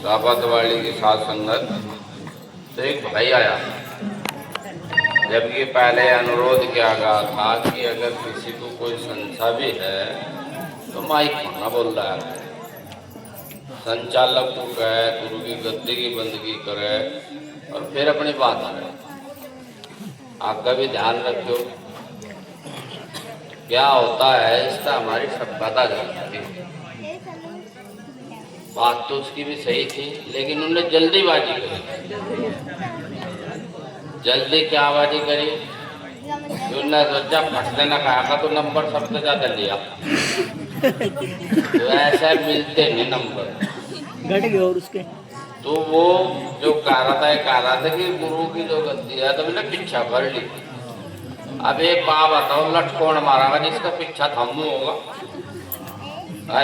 रावतवाड़ी की साथ संगत तो एक भाई आया, जबकि पहले अनुरोध किया गया था कि अगर किसी को कोई संशय भी है तो माइक खोलना बोल रहा है। संचालक को कहे, गुरु की गद्दी की बंदगी करे और फिर अपनी बात करे। आपका भी ध्यान रखो, क्या होता है इसका हमारी सभ्यता जाती है। बात तो उसकी भी सही थी, लेकिन उन्होंने जल्दीबाजी करी। जल्दी क्या बाजी करी, उन्होंने सोचा फटने न कहा तो नंबर सबसे ज्यादा लिया। तो ऐसा मिलते नहीं नंबर, घट गया। और उसके तो वो जो कह रहा था कि गुरु की जो गद्दी है तो मैंने पीछा कर ली। अब एक बात बताओ, लटकोण मारा जिसका पीछा थम्बू होगा,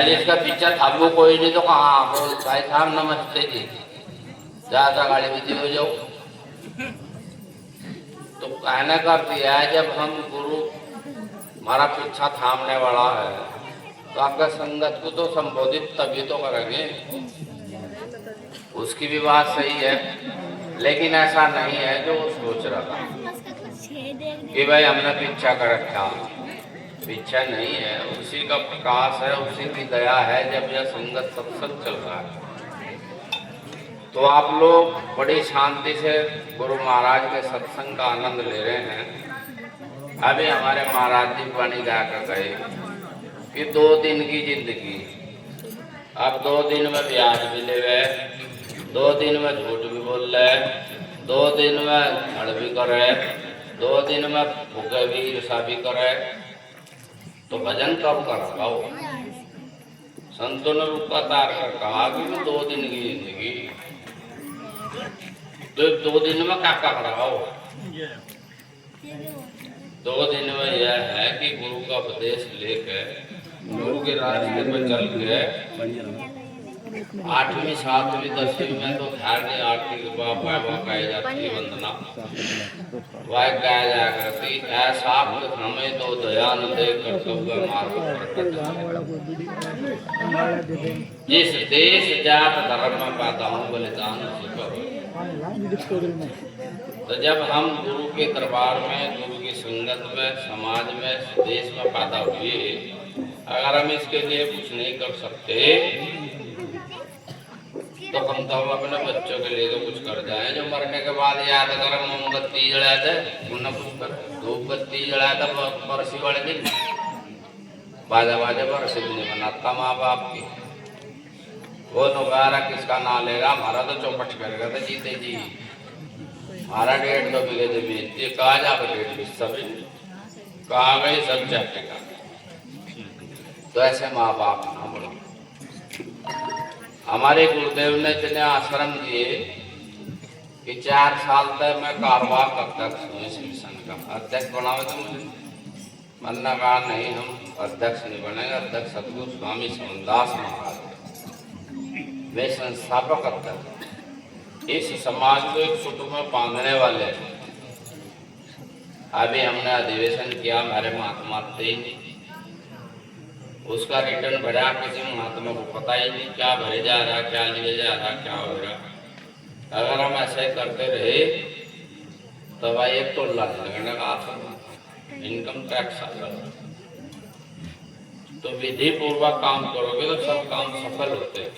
इसका पीछा थाबू कोई नहीं तो कहाँ भाई साहब नमस्ते जी, ज्यादा गाड़ी बिजी हो जाओ। तो कहने का दिया है, जब हम गुरु हमारा पीछा थामने वाला है तो आपका संगत को तो संबोधित तभी तो करेंगे। उसकी भी बात सही है, लेकिन ऐसा नहीं है जो वो सोच रहा था कि भाई हमने पीछा कर रखा। पीछा नहीं है, उसी का प्रकाश है, उसी की दया है जब यह संगत सत्संग चल रहा है। तो आप लोग बड़ी शांति से गुरु महाराज के सत्संग का आनंद ले रहे हैं। अभी हमारे महाराज जी वाणी गाकर गए कि 2 दिन की जिंदगी, अब 2 दिन में ब्याज भी ले गए, 2 दिन में झूठ भी बोल रहे, 2 दिन में झड़ भी करे, 2 दिन में भूखे भी ईर्षा भी करे, तो भजन कब करा? संतों ने रूपातार कर कहा कि 2 दिन की जिंदगी, तो 2 दिन में क्या करा? 2 दिन में यह है कि गुरु का उपदेश लेकर गुरु के रास्ते पर चल के 8वीं 7वीं 10वीं में तो धार्य आरती कही जाती है, वंदना वह कहा जाया करती, ऐसा हमें तो दयान दे कर्तव्य मार्ग जिस देश जात धर्म में पैदा हूँ बलिदान करो। तो जब हम गुरु के दरबार में, गुरु की संगत में, समाज में, देश में पैदा हुए, अगर हम इसके लिए कुछ नहीं कर सकते तो हम तो अपने बच्चों के लिए तो कुछ कर जाए। जो मरने के बाद याद कर मोमबत्ती जलाया था, उन्हें कुछ कर, धूप बत्ती जलाया था बरसी वाले दिन, बाजा बाजा बरसी भी नहीं बनाता माँ बाप की। वो नौकारा किसका ना लेगा, हमारा तो चौपट करेगा तो जीते जी, हमारा 1.5-2 बीघे जमीन ये कहा जा 1.5 सभी कहा गई सब चाटेगा। तो ऐसे माँ बाप ना बोलो। हमारे गुरुदेव ने इतने आश्रम दिए कि 4 साल तक मैं कारवार अध्यक्ष हूँ इस मिशन का। अध्यक्ष बनावे तो मुझे मन्ना कहा नहीं, हम अध्यक्ष नहीं बनेंगे, अध्यक्ष सतगुरु स्वामी समनदास महाराज, वे संस्थापक अध्यक्ष, इस समाज को एक सुट में बांधने वाले। अभी हमने अधिवेशन किया, हमारे महात्मा थे, उसका रिटर्न भरा, किसी महात्मा को पता ही नहीं क्या भरे जा रहा, क्या लिए जा रहा, क्या हो रहा। अगर हम ऐसे करते रहे तो भाई एक तो लगने का इनकम टैक्स आ जाता। तो विधि पूर्वक काम करोगे तो सब काम सफल होते हैं।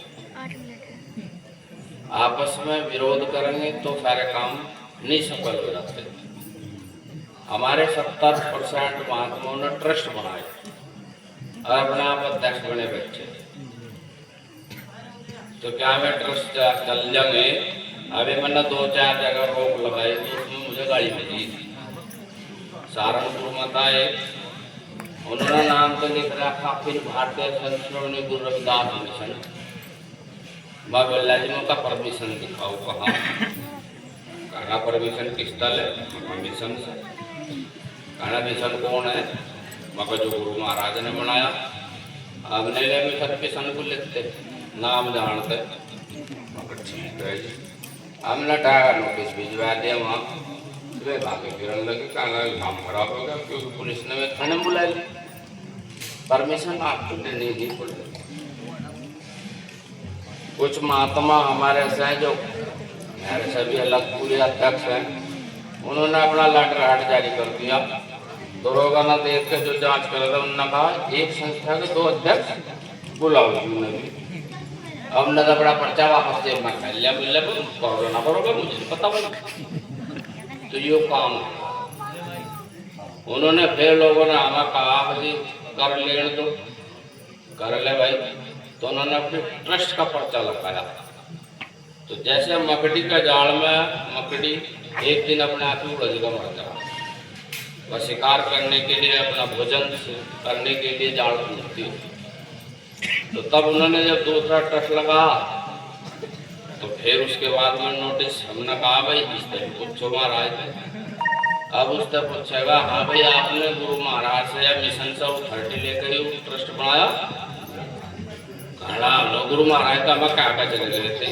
आपस में विरोध करेंगे तो सारे काम नहीं सफल हो जाते। हमारे 70% महात्माओं ने ट्रस्ट बनाए और अपने आप अध्यक्ष बने बच्चे। तो क्या मैं ट्रस्ट चल जाएंगे? अभी मैंने 2-4 जगह रोक लगाई तो उसमें मुझे गाड़ी मिली। सहारनपुर में था एक, उन्होंने नाम तो लिख रखा अखिल भारतीय संत श्रोमणी गुरु रविदास मिशन। बाबा जी का परमिशन दिखाओ, कहाँ कहना परमिशन किस तल है? मिशन से कहना मिशन कौन है? मगर जो गुरु महाराज ने बनाया। अब ले मिशन किशन को लिखते नाम जानते, मगर ठीक है जी। हमने टागा नोटिस भिजवा दिया, वहाँ सुबह भागे फिरन लगे, कहना काम खराब हो गया क्योंकि पुलिस ने थाने बुला ली। परमिशन आपको लेनी ही पड़ेगी। कुछ महात्मा हमारे से हैं जो मेरे से भी अलग पूरे अध्यक्ष हैं, उन्होंने अपना लेटर हेड जारी कर दिया। दरोगा ना देख के जो जांच कर रहा था उन्होंने कहा एक संस्था के 2 अध्यक्ष बुलाओ उन्होंने भी। अब न तो बड़ा पर्चा वापस जेब में कर लिया, बोले करोगे ना करोगे मुझे नहीं पता भाई, तो ये काम है। उन्होंने फिर लोगों ने हमें कहा भाई कर लेने दो, कर ले भाई, तो उन्होंने अपने ट्रस्ट का पर्चा लगाया। तो जैसे मकड़ी का जाल में मकड़ी एक दिन अपने आप ही उड़द का मर जाए, वह शिकार करने के लिए अपना भोजन करने के लिए जाल पूछती है। तो तब उन्होंने जब दूसरा ट्रस्ट लगा तो फिर उसके बाद में नोटिस हमने कहा भाई इस तरह पूछो महाराज। अब उससे पूछेगा हाँ भाई आपने गुरु महाराज से या मिशन से अथॉरिटी लेकर ही ट्रस्ट बनाया? कहना गुरु महाराज का हमें कागज चले गए थे।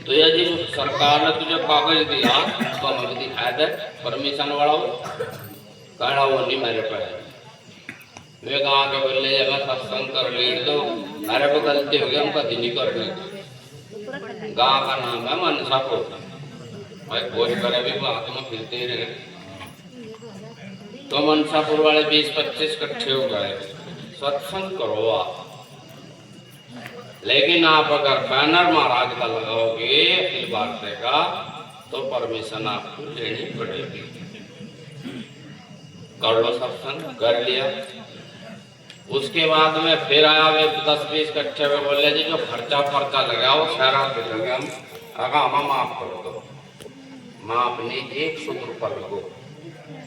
तो यदि सरकार ने तुझे कागज दिया तो हमें दिखाया दे परमिशन वाला हो। कहना वो नहीं मेरे पास। वे गाँव के बोले जब सत्संग कर ले दो, मेरे को गलती हो गई हम कभी नहीं कर रहे। गाँव का नाम है मनसापुर, भाई कोई करे भी बात में फिरते ही रहे। तो मनसापुर वाले 20-25 इकट्ठे हो गए, सत्संग करो आप, लेकिन आप अगर बैनर महाराज का लगाओगे अखिल भारतीय का तो परमिशन आपको लेनी पड़ेगी। कर लो सत्संग, कर लिया। उसके बाद में फिर आया वे 10-20 इकट्ठे में बोले जी जो खर्चा पर्चा लगाओ सारा लगे हम अगर हम माफ कर दो, माफ नहीं 100 रुपये लगो।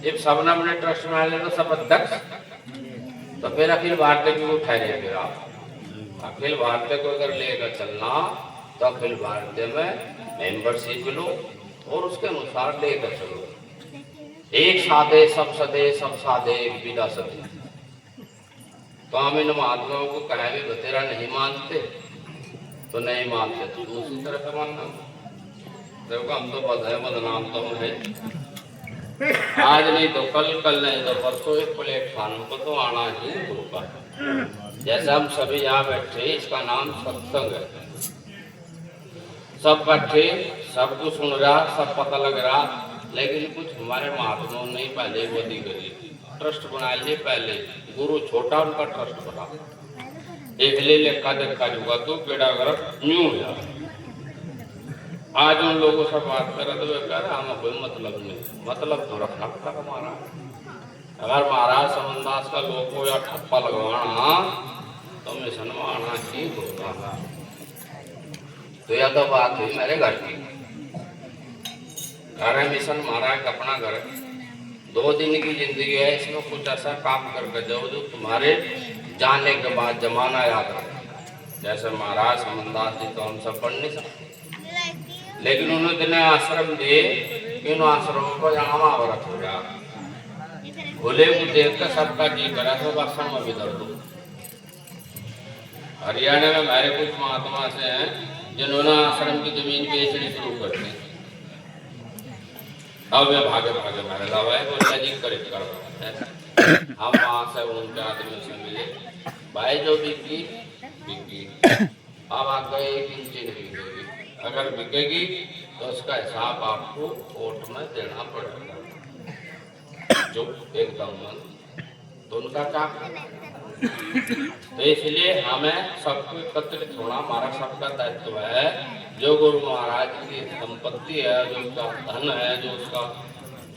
जब सबने अपने ट्रस्ट में ले तो सब अध्यक्ष, तो फिर अखिल भारतीय की उठाए फिर आप अखिल भारतीय को अगर लेकर चलना तो अखिल भारतीय में मेंबरशिप लो और उसके अनुसार लेकर चलो। एक साधे सब सदे, सब साधे एक विदा सदे। तो हम इन महात्माओं को कहे भी बतेरा नहीं मानते तो नहीं मानते, तो दूसरी तरह से मानना। देखो हम तो बदनाम तो है, आज नहीं तो कल, कल नहीं तो परसों एक प्लेटफॉर्म को तो आना ही गुरु का। जैसे हम सभी यहाँ बैठे, इसका नाम सत्संग है। सब बैठे, सब कुछ सुन रहा, सब पता लग रहा, लेकिन कुछ हमारे महात्माओं ने पहले वो दी गई ट्रस्ट बना लिए। पहले गुरु छोटा उनका ट्रस्ट बना, एक ले लेखा देखा जुगा तो बेड़ा गर्भ न्यू है। आज उन लोगों से बात कर रहे तो वे कह रहे हमें कोई मतलब नहीं, मतलब तो रखना पड़ता हमारा। अगर महाराज समनदास का लोग को या ठप्पा लगवाना तो मिशन में आना ही होगा। तो यह तो बात हुई मेरे घर की। घर है मिशन महाराज का अपना घर है, 2 दिन की जिंदगी है, इसमें कुछ ऐसा काम करके जाओ जो तुम्हारे जाने के बाद जमाना याद रहे। जैसे महाराज समनदास जी तो हम सब पढ़ नहीं सकते, लेकिन उन्होंने आश्रम दिए कि उन आश्रमों को यहाँ महावरत हो गया। भोले को देख कर सबका जी करा तो आश्रम में भी दर्द। हरियाणा में हमारे कुछ महात्मा से हैं जिन्होंने आश्रम की जमीन बेचनी शुरू कर दी। अब वे भागे भागे मेरे लावा बोला जी करीब करो। हम वहाँ से उनके आदमी से मिले, भाई जो बिकी बिकी, अब आप गए 1 इंच नहीं बिकेगी, अगर बिकेगी तो उसका हिसाब आपको कोर्ट में देना पड़ेगा। जो एकदम मन तो उनका क्या, तो इसलिए हमें सबको एकत्रित होना हमारा सबका दायित्व है। जो गुरु महाराज की संपत्ति है, जो उसका धन है, जो उसका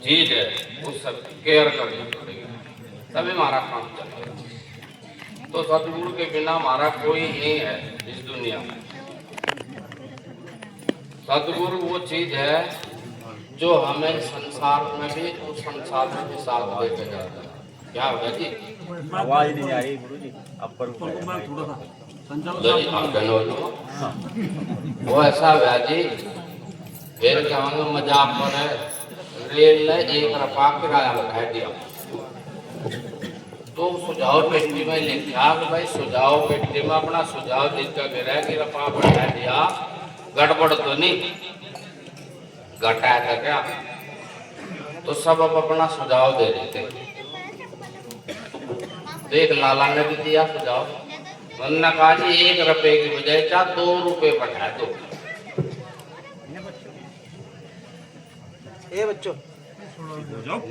चीज है, उस सब केयर करनी पड़ेगी, तभी हमारा काम चलेगा। तो सतगुरु के बिना हमारा कोई नहीं है इस दुनिया में। सतगुरु वो चीज है जो हमें संसार में भी उस संसार में भी साथ लेके जाता है। क्या होगा जी? आवाज नहीं आ रही गुरु जी, अपर वो ऐसा हुआ जी, फिर क्या मजाक पर है, रेल ने 1 रुपया किराया लगा दिया। तो सुझाव पेटी में लिखा कि भाई सुझाव पेटी में अपना सुझाव लिख कर गिरा कि रुपया बढ़ा दिया, गड़बड़ तो नहीं घटाया था क्या? तो सब अब अपना सुझाव दे देते। तो एक लाला ने भी दिया सुझाव, उन्होंने कहा जी 1 रुपए की बजाय 2 रुपए बढ़ा दो। ए बच्चों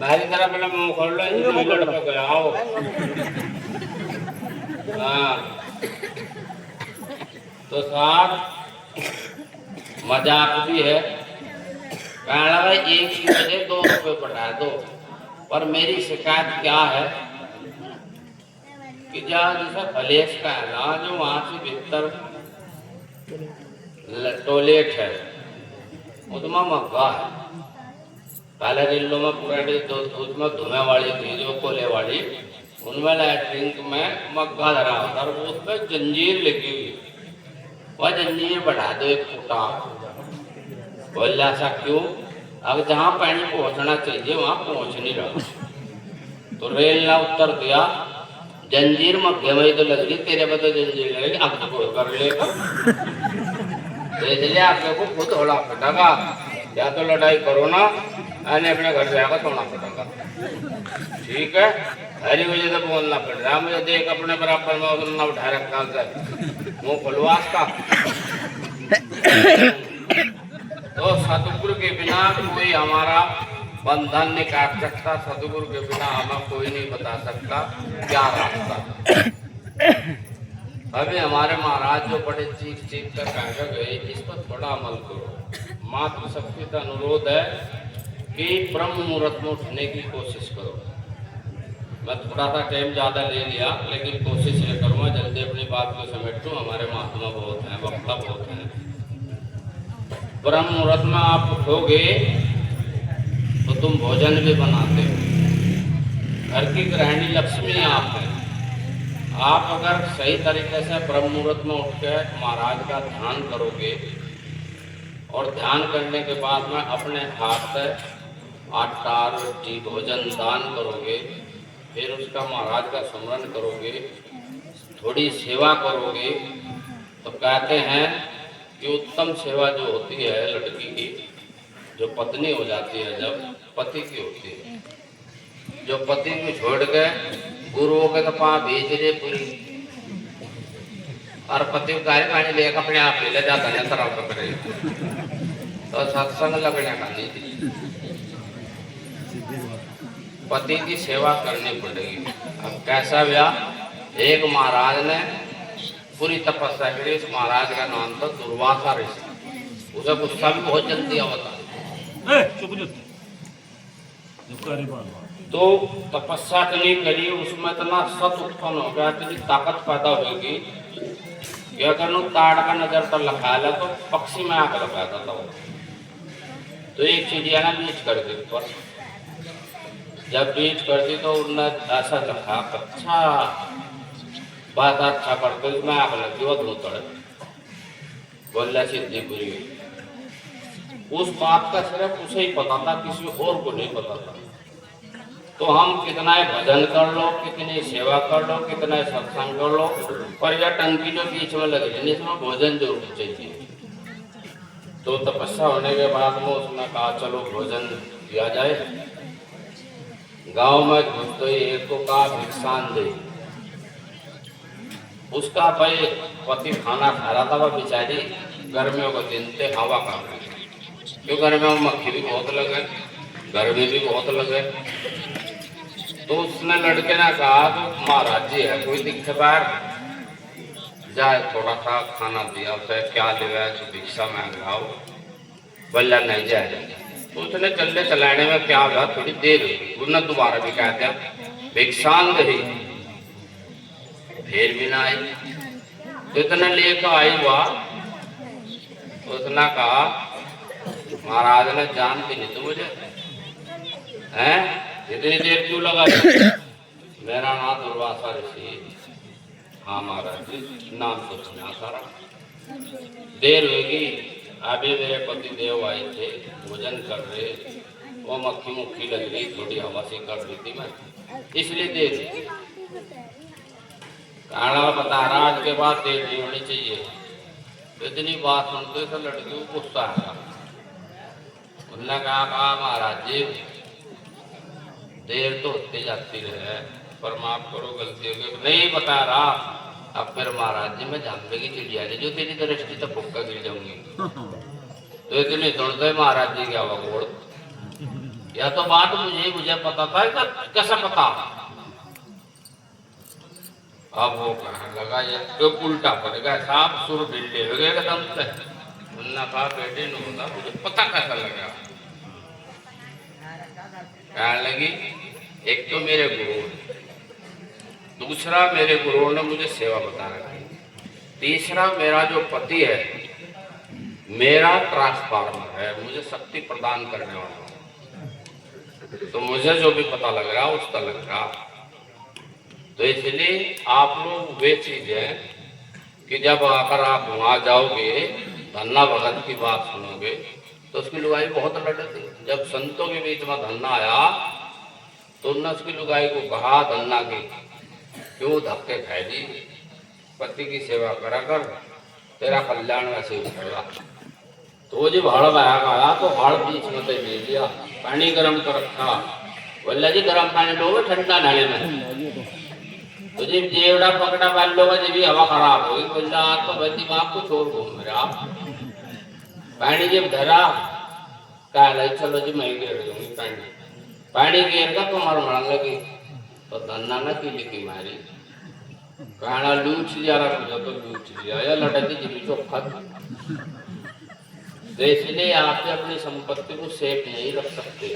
मेरी तरफ पहले मुंह खोल लो, इनको लड़के को आओ। हाँ तो साहब मजाक भी है, कहने लगा 1 की बजाय 2 रुपए बढ़ा दो। पर मेरी शिकायत क्या है कि जैसा कलेश का है ना, जो वहां से भीतर टॉयलेट है उसमें मग्गा है। पहले किलो में पुरानी उसमें धुएं वाली थी जो कोले वाली, उनमें लैट्रिन में मग्गा धरा होता और उस पर जंजीर लगी हुई। वह जंजीर बढ़ा दो 1 फुटा। बोल ऐसा क्यों? अब जहाँ पानी पहुंचना चाहिए वहां पहुंच नहीं रहा। तो रेल ने उत्तर दिया जंजीर मग्गे में तो लग रही, तेरे में तो जंजीर लगेगी, अब तो कर लेगा। इसलिए आपके को खुद होना पड़ेगा, या तो लड़ाई करो ना, आने अपने घर जाकर सोना पड़ेगा। ठीक है, हरी वजह से बोलना पड़ रहा है। मुझे देख अपने बराबर में उतना उठा रखा मुंह खुलवास का। तो सतगुरु के बिना कोई हमारा बंधन नहीं काट सकता, सतगुरु के बिना हमें कोई नहीं बता सकता क्या रास्ता। अभी हमारे महाराज जो बड़े चीख चीख कर कह गए, इस पर थोड़ा अमल करो। मात्र शक्ति का अनुरोध है कि ब्रह्म मुहूर्त में उठने की कोशिश करो। मैं थोड़ा सा टाइम ज़्यादा ले लिया, लेकिन कोशिश ये करूँगा जल्दी अपनी बात को समेटूँ। हमारे महात्मा बहुत हैं, वक्ता बहुत हैं। ब्रह्म मुहूर्त में आप उठोगे तो तुम भोजन भी बनाते हो। घर की गृहिणी लक्ष्मी आप हैं। आप अगर सही तरीके से ब्रह्म मुहूर्त में उठ के महाराज का ध्यान करोगे और ध्यान करने के बाद में अपने हाथ से आटा रोटी भोजन दान करोगे, फिर उसका महाराज का स्मरण करोगे, थोड़ी सेवा करोगे, तो कहते हैं कि उत्तम सेवा जो होती है लड़की की, जो पत्नी हो जाती है जब पति की होती है, जो पति को छोड़ के गुरुओं के तो पाँव भेज रहे पूरी, और पति को गाय पानी लेकर अपने आप ले जाता है तरह पकड़े। तो सत्संग लगने का नहीं थी, पति की सेवा करनी पड़ेगी। अब कैसा ब्याह, एक महाराज ने पूरी तपस्या करी, उस महाराज का नाम था दुर्वासा ऋषि। उसे गुस्सा भी बहुत जल्दी आता। तो तपस्या नहीं करी, उसमें इतना सत उत्पन्न हो गया, इतनी ताकत पैदा होगी कि अगर ताड़ का नजर पर लगा ला तो पक्षी में आकर लगाता था। तो एक चिड़िया ने बीच कर दी ऊपर, जब बीच कर दी तो उन्होंने ऐसा लगा अच्छा बात अच्छा करते उसमें आग लगी, वो धोतड़ बोला सिद्धि पूरी। उस बात का सिर्फ उसे ही पता था, किसी और को नहीं पता था। तो हम कितना भजन कर लो, कितनी सेवा कर लो, कितना सत्संग कर लो, पर यह टंकी जो बीच में लगी है इसमें भोजन जरूर चाहिए। तो तपस्या होने के बाद में उसने कहा चलो भोजन किया जाए। गांव में घुस तो एक को कहा भिक्षान दे। उसका भाई पति खाना खा रहा था, वह बेचारी गर्मियों के दिन थे, हवा कर रही, क्यों गर्मियों में मक्खी भी बहुत लगे, गर्मी भी बहुत लगे। तो उसने लड़के ने कहा तो महाराज जी है कोई दिक्कत जाए, थोड़ा सा खाना दिया उसे, क्या दिया तो भिक्षा मांग रहा हो, बोला नहीं जाए। तो उसने चलने चलाने में क्या हुआ, थोड़ी देर हुई, उन्होंने दोबारा भी कहा था भिक्षान दे, फिर भी ना आई। तो इतना लेकर आई हुआ, उसने कहा महाराज ने जान भी नहीं तो मुझे हैं इतनी देर क्यों लगा? मेरा नाम दुर्वासा ऋषि। हाँ महाराज जी, नाम तो सुना सारा, देर होगी, अभी मेरे पति देव आए थे, भोजन कर रहे, वो मक्खी मुक्खी लग रही, थोड़ी हवा सी कर रही थी मैं, इसलिए देर हुई। काड़ा बता रहा आज के बाद देर नहीं होनी चाहिए। इतनी बात सुनते तो लड़की को गुस्सा आया। उन्होंने कहा महाराज जी देर तो होती जाती रहे, पर माफ करो गलती हो गई। नहीं बता रहा, अब फिर महाराज जी मैं जानवे की चिड़िया ने जो तेरी दृष्टि तक भुक्का गिर जाऊंगी तो इतने दौड़ते महाराज जी क्या वकोड़ या तो बात मुझे पता था कैसा पता। अब वो कहने लगा ये तो उल्टा पड़ गया साहब सुर बिल्ले हो गए एकदम से। उन्होंने कहा बेटे ने होता मुझे पता कैसा लगा। कहने लगी एक तो मेरे गुरु, दूसरा मेरे गुरुओं ने मुझे सेवा बता रखी, तीसरा मेरा जो पति है मेरा ट्रांसफार्मर है, मुझे शक्ति प्रदान करने वाला। तो मुझे जो भी पता लग रहा उसका लग रहा। तो इसलिए आप लोग वे चीज है कि जब आकर आप वहां जाओगे धन्ना भगत की बात सुनोगे तो उसकी लुगाई बहुत लड़ती। जब संतों के बीच में धन्ना आया तो उन्होंने उसकी लुगाई को कहा धन्ना की क्यों धक्के खाए जी, पति की सेवा करा कर तेरा कल्याण वैसे ही होगा। तो जी भाड़ बहा आया तो भाड़ बीच में ले लिया, पानी गर्म कर रखा, बोला जी गर्म पानी लोगे ठंडा नहाने में। तो जी जेवड़ा पकड़ा बाल लोग जी हवा खराब होगी, बोला तो भाई दिमाग को छोड़ घूम रहा। पानी जब धरा कहा चलो जी मैं गिर दूंगी पानी गिर का तो मर मरने लगी। तो धन्ना न की लिखी मारी कहना लूट लिया रखो तो लूट लिया या लटकी जी चौखा। तो इसलिए आप अपनी संपत्ति को सेफ नहीं रख सकते।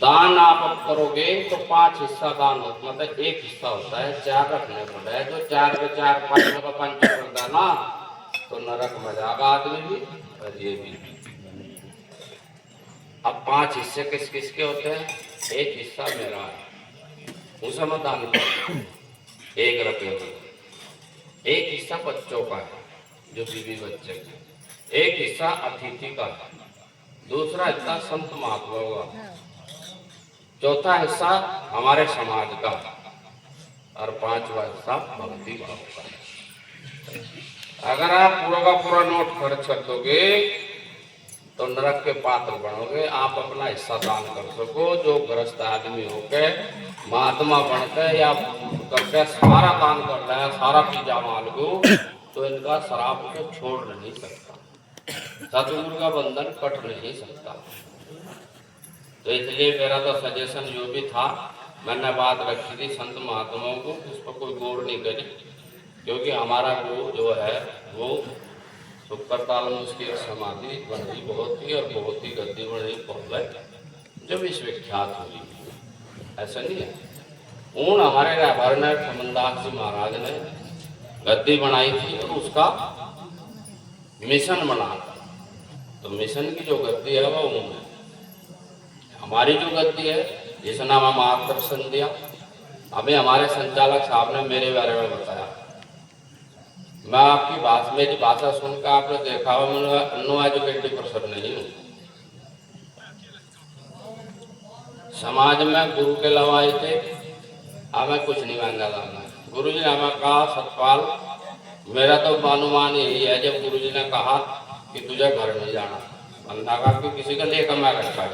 दान आप करोगे तो 5 हिस्सा दान होता, मतलब 1 हिस्सा होता है 4 रखने पड़ता है। तो 4 के 4 5 का 5 कर देना तो नरक में जाएगा आदमी भी और ये भी। अब 5 हिस्से किस किस के होते हैं? 1 हिस्सा मेरा है उसे मैं दान करूँ, 1 रखेगा। 1 हिस्सा बच्चों का है जो बीवी बच्चे के, 1 हिस्सा अतिथि का है, दूसरा हिस्सा संत महात्माओं का, चौथा हिस्सा हमारे समाज का और 5वां हिस्सा भक्ति भाव का। अगर आप पूरा का पूरा नोट खर्च कर दोगे तो नरक के पात्र बनोगे। आप अपना हिस्सा दान कर सको, जो ग्रस्त आदमी होके महात्मा बनकर या करके सारा दान कर रहा है, सारा पीजा माल को, तो इनका शराब को छोड़ नहीं सकता, सतगुरु का बंधन कट नहीं सकता। तो इसलिए मेरा तो सजेशन जो भी था मैंने बात रखी थी संत महात्माओं को, उस पर कोई गौर नहीं करी, क्योंकि हमारा गुरु जो है वो शुक्रताल में उसकी एक समाधि बन रही बहुत ही और बहुत ही गद्दी बन रही बहुत जो विश्वविख्यात हुई। ऐसा नहीं है। उन हमारे रायभर में खमनदास जी महाराज ने गद्दी बनाई थी और उसका मिशन बना था। तो मिशन की जो गद्दी है वो उन्होंने, हमारी जो गद्दी है जिस नाम हम मार्गदर्शन दिया, अभी हमारे संचालक साहब ने मेरे बारे में बताया। मैं आपकी भाषा सुनकर आपने देखा हो मैं नो एजुकेटेड पर्सन नहीं हूँ। समाज में गुरु के लवाए थे, हमें कुछ नहीं मांगा जाना। गुरु जी ने हमें कहा सतपाल मेरा तो अनुमान यही है, जब गुरु जी ने कहा कि तुझे घर नहीं जाना, बंदा का कि किसी का लेकर मैं रखा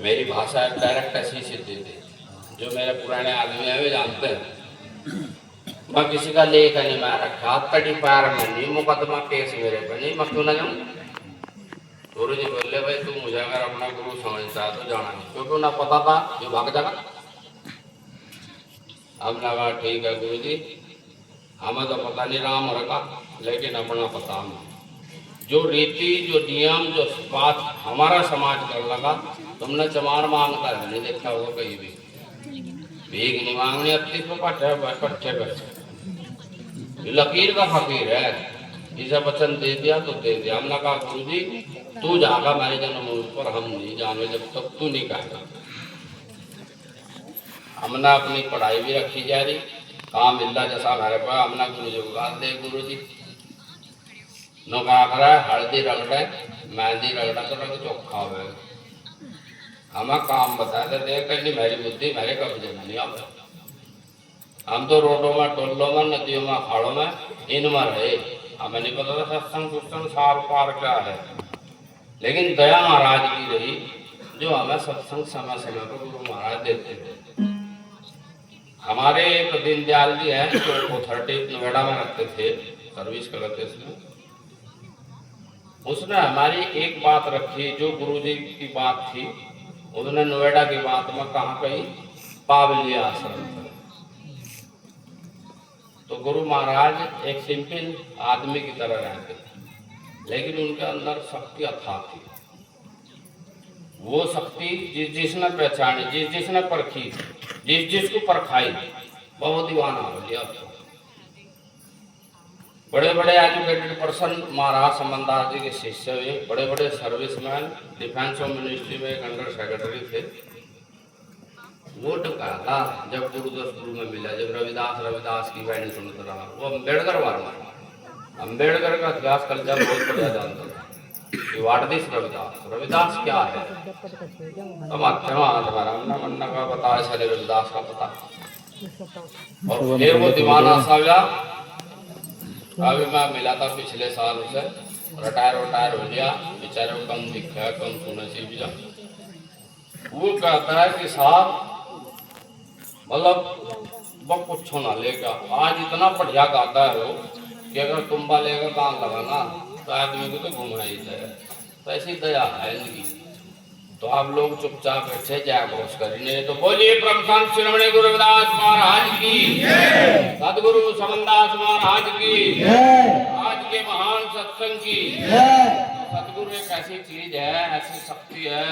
मेरी भाषा डायरेक्ट ऐसी सीधी थी, जो मेरे पुराने आदमी है वे जानते हैं। मैं किसी का लेकर नहीं मैं रखा, तड़ी पार में नहीं, मुकदमा केस मेरे पे नहीं, मैं क्यों ना जाऊँ। गुरु जी बोले भाई तू मुझे अगर अपना गुरु समझता है तो जाना नहीं, क्योंकि ना पता था जो भाग जाना। हमने कहा ठीक है गुरु जी, हमें तो पता नहीं राम रखा, लेकिन अपना पता हमें जो रीति जो नियम जो बात हमारा समाज कर लगा। तुमने चमार मांगता है नहीं देखा होगा कहीं भी, भीख नहीं मांगनी, 38 पट्टे बैठे लकीर का फकीर है, इसे वचन दे दिया तो दे दिया। हमने कहा गुरु जी तू जागा मेरे जन्म पर, हम नहीं जाने जब तक तू नहीं कहेगा। हमने अपनी पढ़ाई भी रखी जा रही, काम मिलता जैसा मेरे पास। हमने गुरु जी को दे गुरु जी नो कहा करा हल्दी रगड़े मेहंदी रगड़ा तो रंग चौखा हो। हमें काम बताते थे कहीं मेरी बुद्धि मेरे कब्जे में नहीं आवे। हम तो रोडों में टोलों में नदियों में अखाड़ों में इनमें रहे, हमें नहीं पता था सत्संग कुत्संग सार पार क्या है। लेकिन दया महाराज की रही जो हमें सत्संग समय समय पर गुरु महाराज देते थे। हमारे एक दीनदयाल जी हैं जो अथॉरिटी नोएडा में रखते थे, सर्विस करते थे। उसने हमारी एक बात रखी जो गुरुजी की बात थी, उन्होंने नोएडा की बात में कहा कहीं पावली आश्रम था। तो गुरु महाराज एक सिंपल आदमी की तरह रहते थे, लेकिन उनके अंदर शक्ति अथाह थी। वो शक्ति जिसने पहचानी, जिसने परखी, जिसको परखाई, बहुत दीवाना हो लिया। बड़े बड़े एजुकेटेड पर्सन महाराज समनदास जी के शिष्य हुए, बड़े बड़े सर्विसमैन, डिफेंस और मिनिस्ट्री में एक अंडर सेक्रेटरी थे। वो टका जब गुरु में मिला, जब रविदास की वाणी सुनता रहा। वो अम्बेडकर वाला, अम्बेडकर का इतिहास कल्चर बहुत बढ़िया जानता था। व्हाट दिस रविदास क्या है? मन्ना का पता है, सारे रविदास का पता। और फिर वो दीवाना सा हुआ। अभी मैं मिला था पिछले साल उसे, रिटायर हो गया, बेचारे को कम दिखा, कम सुने से भी जा। वो कहता है कि साहब मतलब वो कुछ ना लेगा, आज इतना बढ़िया गाता है वो कि अगर तुम्बा लेगा कान लगाना तो आदमी को तो घुमा ही जाए। तो ऐसी दया है इनकी। तो आप लोग चुपचाप बैठे जय घोष करेंगे। तो बोलिए प्रभु संत शिरोमणि गुरु रविदास महाराज की, सदगुरु समनदास महाराज की, आज के महान सत्संग की। सदगुरु एक ऐसी चीज है, ऐसी शक्ति है।